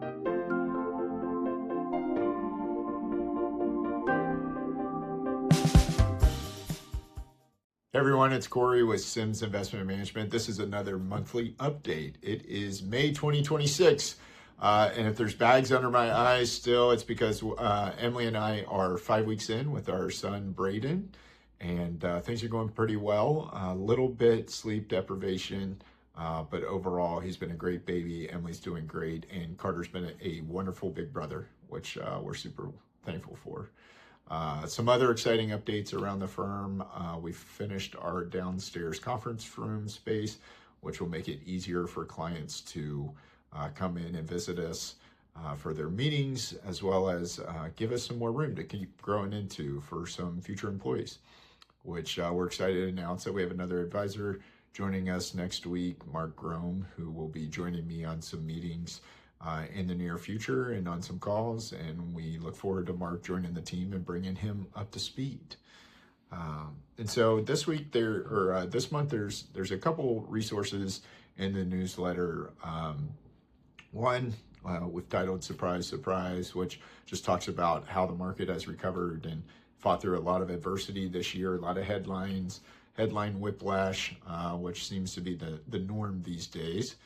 Hey everyone, it's Corey with Sims Investment Management. This is another monthly update. It is May 2026, and if there's bags under my eyes still, it's because Emily and I are 5 weeks in with our son Braden, and things are going pretty well. A little bit sleep deprivation, but overall he's been a great baby. Emily's doing great, and Carter's been a wonderful big brother, which we're super thankful for. Some other exciting updates around the firm. We've finished our downstairs conference room space, which will make it easier for clients to come in and visit us for their meetings, as well as give us some more room to keep growing into for some future employees, which we're excited to announce that we have another advisor joining us next week, Mark Grome, who will be joining me on some meetings in the near future and on some calls, and we look forward to Mark joining the team and bringing him up to speed. And so this week this month there's a couple resources in the newsletter. One we've titled "Surprise, Surprise," which just talks about how the market has recovered and fought through a lot of adversity this year, a lot of headline whiplash, which seems to be the norm these days.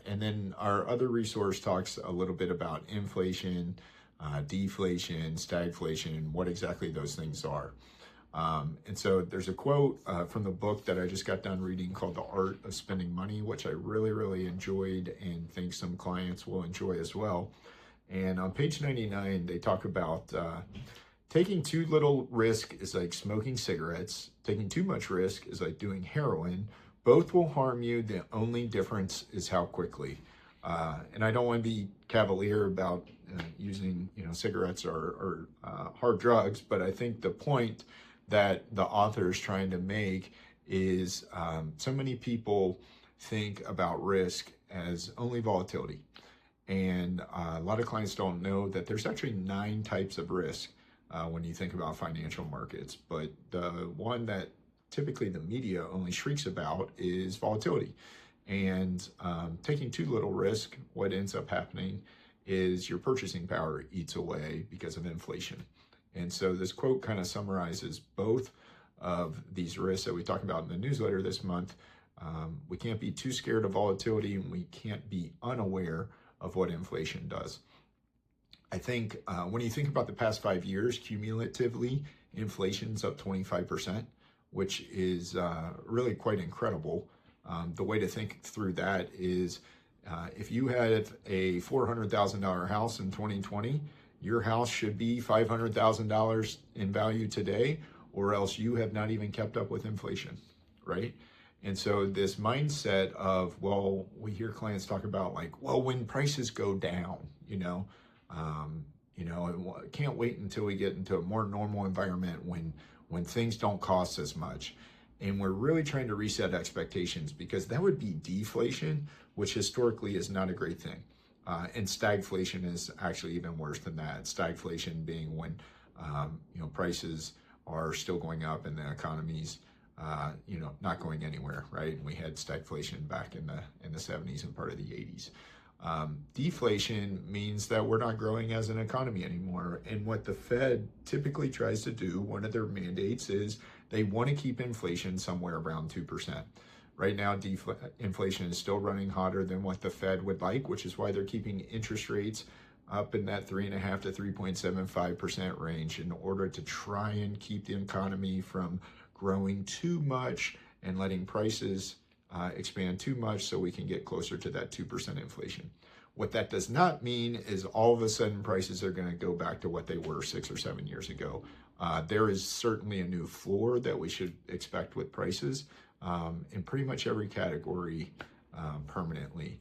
And then our other resource talks a little bit about inflation, deflation, stagflation, and what exactly those things are. And so there's a quote from the book that I just got done reading called The Art of Spending Money, which I really enjoyed and think some clients will enjoy as well. And on page 99, they talk about taking too little risk is like smoking cigarettes. Taking too much risk is like doing heroin. Both will harm you. The only difference is how quickly. And I don't want to be cavalier about using, cigarettes or hard drugs, but I think the point that the author is trying to make is so many people think about risk as only volatility. And a lot of clients don't know that there's actually 9 types of risk when you think about financial markets. But the one that typically the media only shrieks about is volatility. And taking too little risk, what ends up happening is your purchasing power eats away because of inflation. And so this quote kind of summarizes both of these risks that we talk about in the newsletter this month. We can't be too scared of volatility, and we can't be unaware of what inflation does. I think when you think about the past 5 years, cumulatively, inflation's up 25%. Which is really quite incredible. The way to think through that is if you had a $400,000 house in 2020, your house should be $500,000 in value today, or else you have not even kept up with inflation, right? And so this mindset of, well, we hear clients talk about like, well, when prices go down, can't wait until we get into a more normal environment when things don't cost as much. And we're really trying to reset expectations, because that would be deflation, which historically is not a great thing. And stagflation is actually even worse than that. Stagflation being when prices are still going up and the economy's not going anywhere, right? And we had stagflation back in the 70s and part of the 80s. Deflation means that we're not growing as an economy anymore. And what the Fed typically tries to do, one of their mandates is they want to keep inflation somewhere around 2%. Right now, inflation is still running hotter than what the Fed would like, which is why they're keeping interest rates up in that 3.5% to 3.75% range in order to try and keep the economy from growing too much and letting prices expand too much, so we can get closer to that 2% inflation. What that does not mean is all of a sudden prices are going to go back to what they were 6 or 7 years ago. There is certainly a new floor that we should expect with prices in pretty much every category permanently.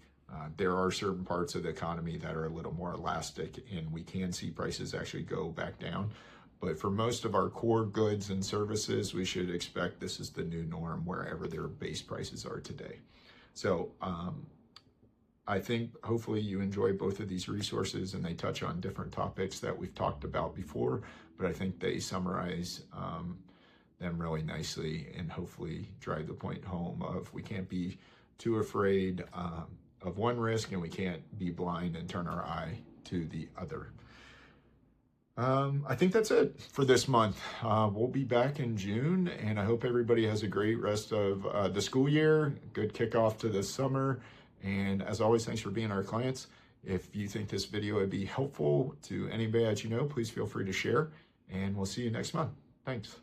There are certain parts of the economy that are a little more elastic, and we can see prices actually go back down. But for most of our core goods and services, we should expect this is the new norm wherever their base prices are today. So I think hopefully you enjoy both of these resources, and they touch on different topics that we've talked about before, but I think they summarize them really nicely and hopefully drive the point home of we can't be too afraid of one risk, and we can't be blind and turn our eye to the other. I think that's it for this month. We'll be back in June, and I hope everybody has a great rest of the school year, good kickoff to the summer. And as always, thanks for being our clients. If you think this video would be helpful to anybody that you know, please feel free to share, and we'll see you next month. Thanks.